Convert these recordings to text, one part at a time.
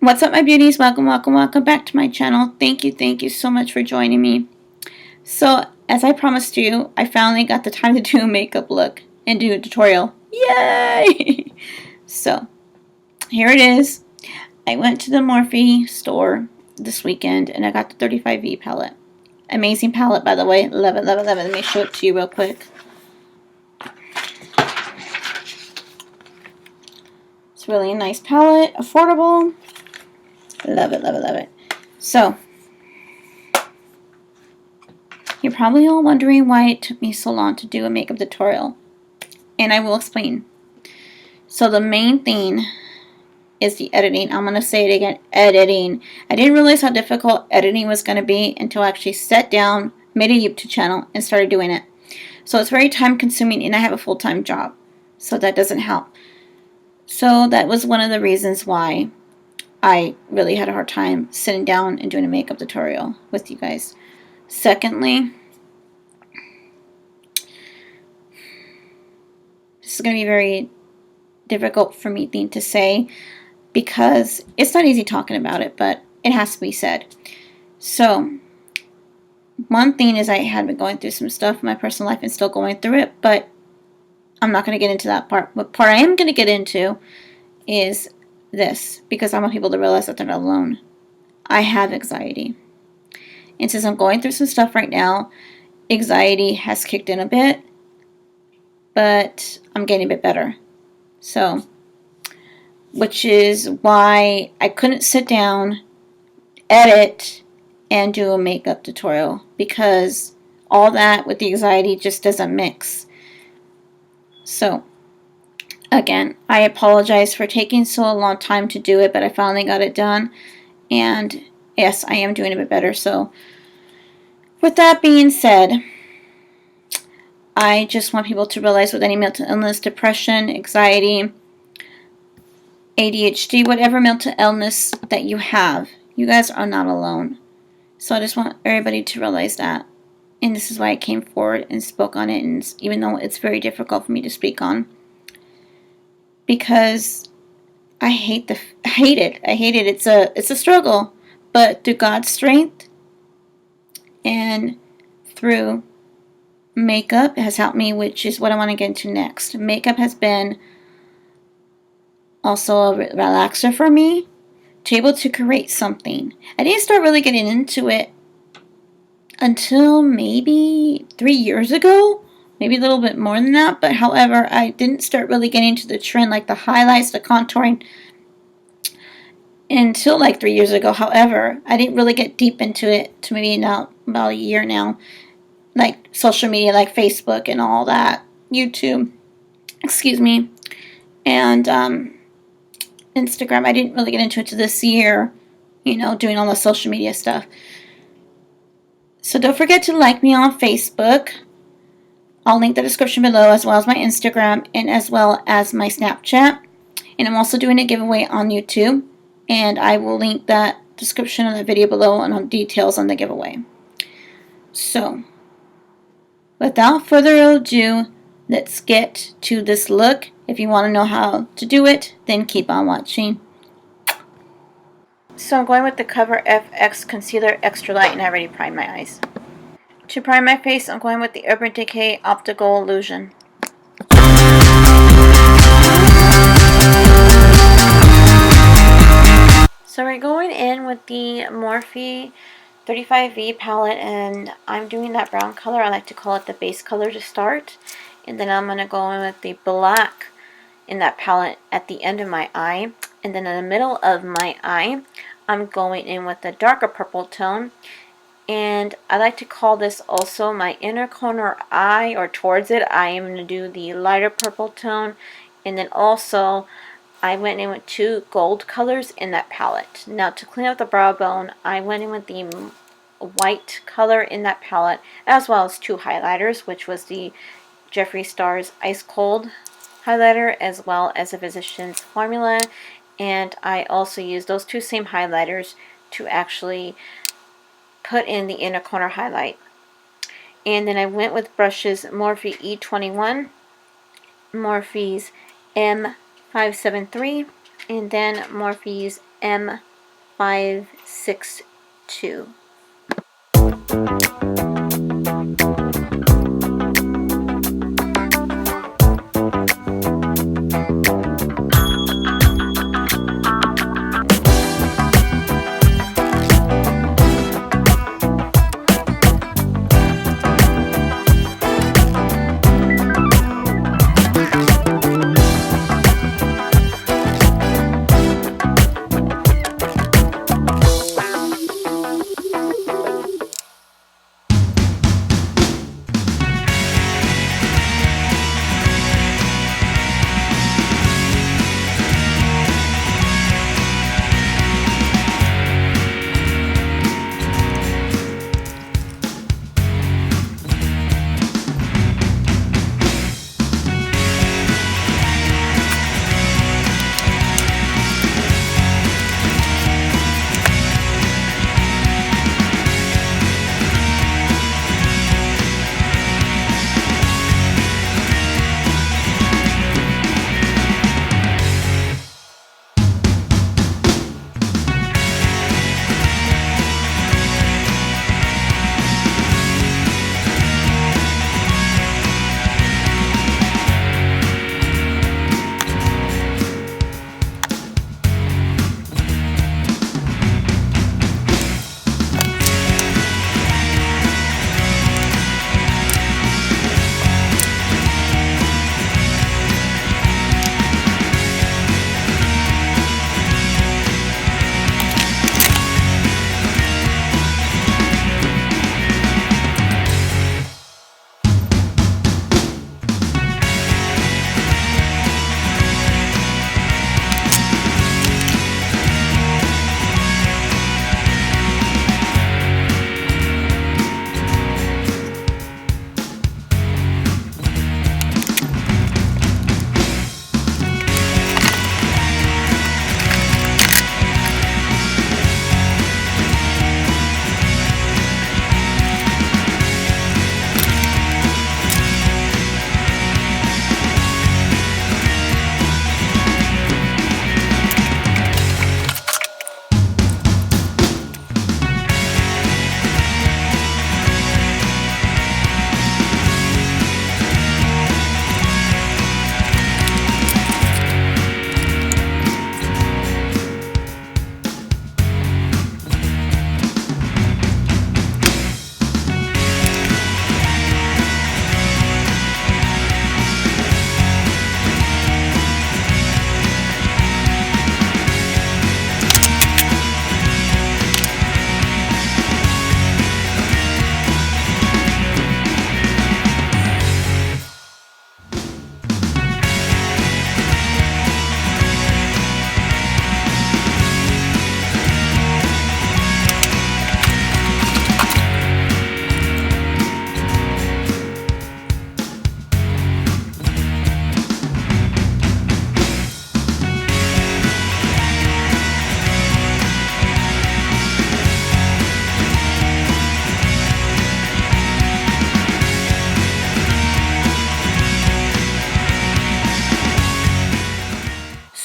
What's up, my beauties? Welcome back to my channel. Thank you so much for joining me. So, as I promised you, I finally got the time to do a makeup look and do a tutorial. Yay! So, here it is. I went to the Morphe store this weekend and I got the 35V palette. Amazing palette, by the way. Love it. Let me show it to you real quick. It's really a nice palette, affordable. Love it. So, you're probably all wondering why it took me so long to do a makeup tutorial. And I will explain. So the main thing is the editing. I'm going to say it again, editing. I didn't realize how difficult editing was going to be until I actually sat down, made a YouTube channel, and started doing it. So it's very time consuming and I have a full-time job. So that doesn't help. So that was one of the reasons why I really had a hard time sitting down and doing a makeup tutorial with you guys. Secondly, this is going to be very difficult for me to say because it's not easy talking about it, but it has to be said. So, one thing is I had been going through some stuff in my personal life and still going through it, but I'm not going to get into that part. What part I am going to get into is this, because I want people to realize that they're not alone. I have anxiety. And since I'm going through some stuff right now, anxiety has kicked in a bit, but I'm getting a bit better. So, which is why I couldn't sit down, edit, and do a makeup tutorial, because all that with the anxiety just doesn't mix. So, again, I apologize for taking so long time to do it, but I finally got it done, and yes, I am doing a bit better. So, with that being said, I just want people to realize with any mental illness, depression, anxiety, ADHD, whatever mental illness that you have, you guys are not alone. So I just want everybody to realize that. And this is why I came forward and spoke on it, and even though it's very difficult for me to speak on. Because I hate it. It's a struggle. But through God's strength and through makeup has helped me, which is what I want to get into next. Makeup has been also a relaxer for me, to be able to create something. I didn't start really getting into it until maybe 3 years ago, maybe a little bit more than that, but however, I didn't start really getting into the trend, like the highlights, the contouring, until like 3 years ago. However, I didn't really get deep into it to maybe now about a year now, like social media, like Facebook and all that, YouTube, excuse me, and Instagram. I didn't really get into it to this year, doing all the social media stuff. So don't forget to like me on Facebook. I'll link the description below, as well as my Instagram and as well as my Snapchat. And I'm also doing a giveaway on YouTube, and I will link that description of the video below on details on the giveaway. So, without further ado, let's get to this look. If you want to know how to do it, then keep on watching. So I'm going with the Cover FX Concealer Extra Light, and I already primed my eyes. To prime my face, I'm going with the Urban Decay Optical Illusion. So we're going in with the Morphe 35V palette, and I'm doing that brown color. I like to call it the base color to start. And then I'm going to go in with the black in that palette at the end of my eye. And then in the middle of my eye, I'm going in with the darker purple tone. And I like to call this also my inner corner eye, or towards it. I am going to do the lighter purple tone. And then also, I went in with 2 gold colors in that palette. Now, to clean up the brow bone, I went in with the white color in that palette, as well as 2 highlighters, which was the Jeffree Star's Ice Cold highlighter, as well as the Physicians Formula. And I also used those 2 same highlighters to actually put in the inner corner highlight. And then I went with brushes Morphe E21, Morphe's M573, and then Morphe's M 562.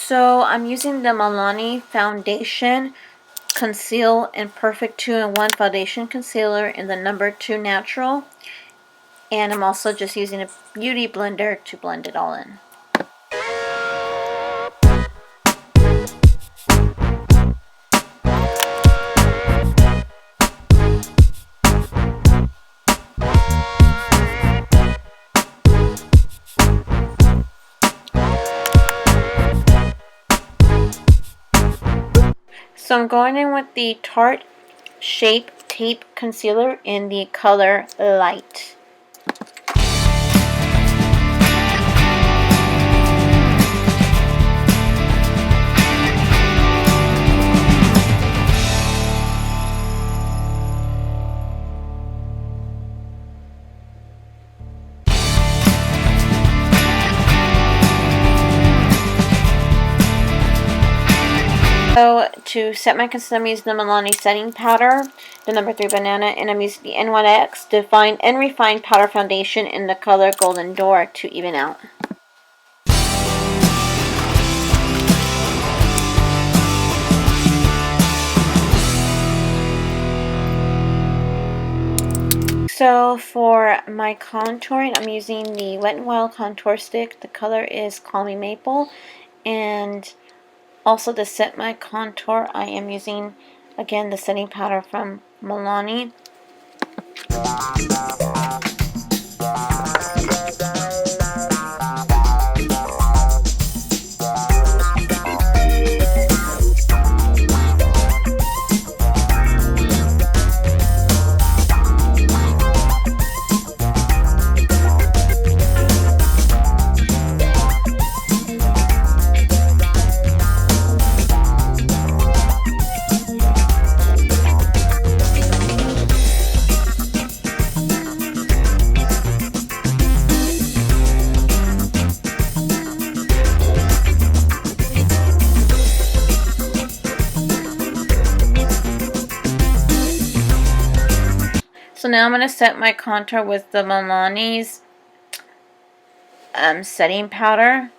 So I'm using the Milani Foundation Conceal and Perfect 2-in-1 Foundation Concealer in the number 2 Natural. And I'm also just using a beauty blender to blend it all in. So I'm going in with the Tarte Shape Tape Concealer in the color Light. So to set my concealer, I'm using the Milani Setting Powder, the number 3 Banana, and I'm using the N1X Define and Refine Powder Foundation in the color Golden Door to even out. So for my contouring, I'm using the Wet n Wild contour stick. The color is Call Me Maple. And also to set my contour, I am using, again, the setting powder from Milani. So now I'm going to set my contour with the Milani's setting powder.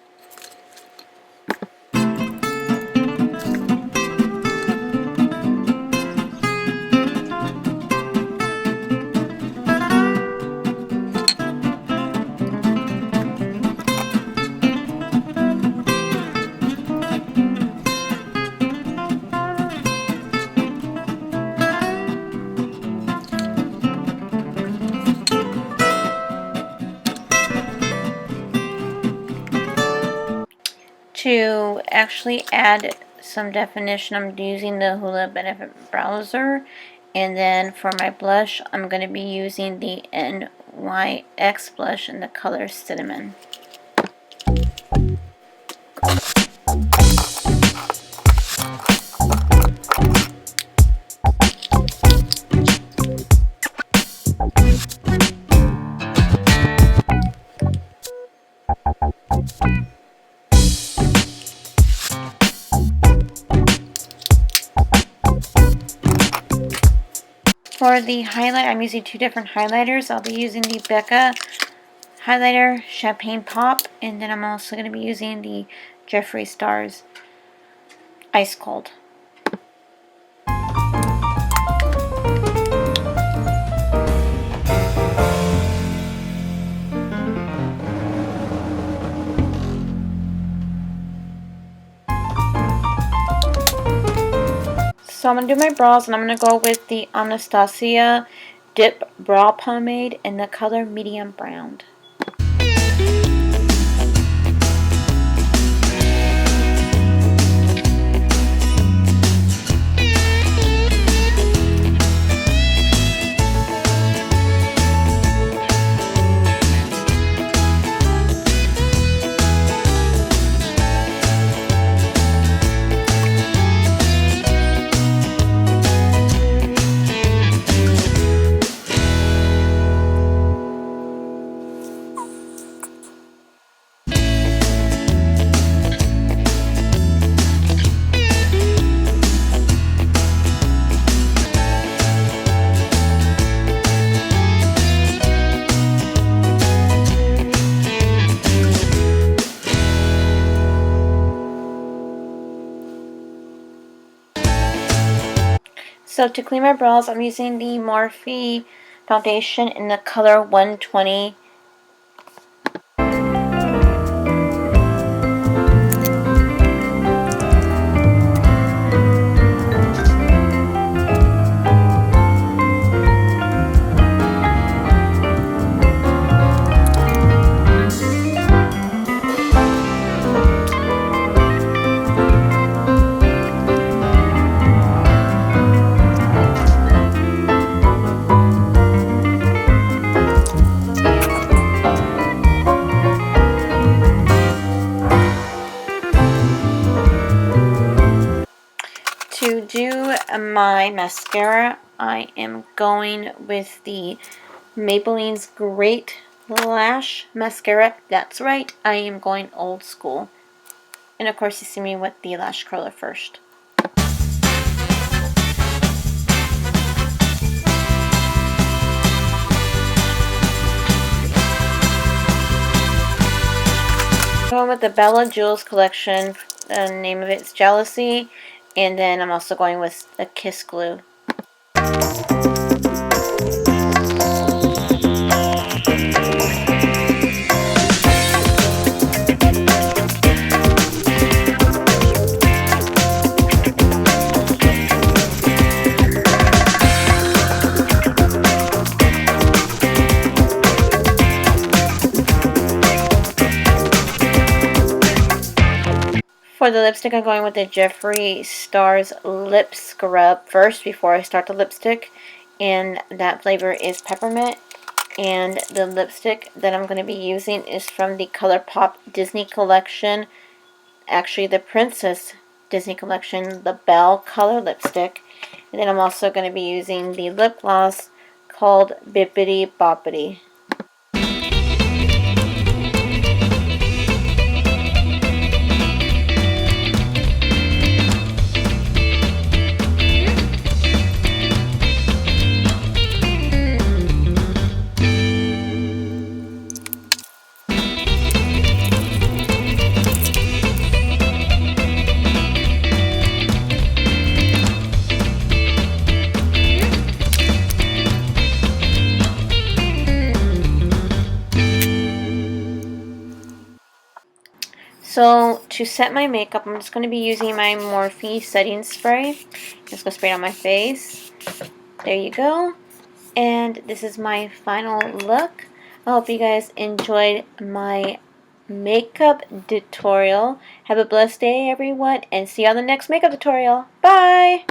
To actually add some definition, I'm using the Hoola Benefit Browser. And then for my blush, I'm going to be using the NYX blush in the color Cinnamon. For the highlight, I'm using two different highlighters. I'll be using the Becca highlighter Champagne Pop, and then I'm also going to be using the Jeffree Stars Ice Cold. So I'm going to do my brows, and I'm going to go with the Anastasia Dip Brow Pomade in the color Medium Brown. So to clean my brows, I'm using the Morphe foundation in the color 120. To do my mascara, I am going with the Maybelline's Great Lash Mascara. That's right, I am going old school. And of course you see me with the lash curler first. Going with the Bella Jewels collection. The name of it is Jealousy. And then I'm also going with the Kiss Glue. for the lipstick, I'm going with the Jeffree Star's Lip Scrub first before I start the lipstick. And that flavor is peppermint. And the lipstick that I'm going to be using is from the ColourPop Disney Collection. Actually, the Princess Disney Collection, the Belle Color Lipstick. And then I'm also going to be using the lip gloss called Bippity Boppity. So to set my makeup, I'm just going to be using my Morphe setting spray. Just going to spray it on my face. There you go. And this is my final look. I hope you guys enjoyed my makeup tutorial. Have a blessed day, everyone, and see you on the next makeup tutorial. Bye!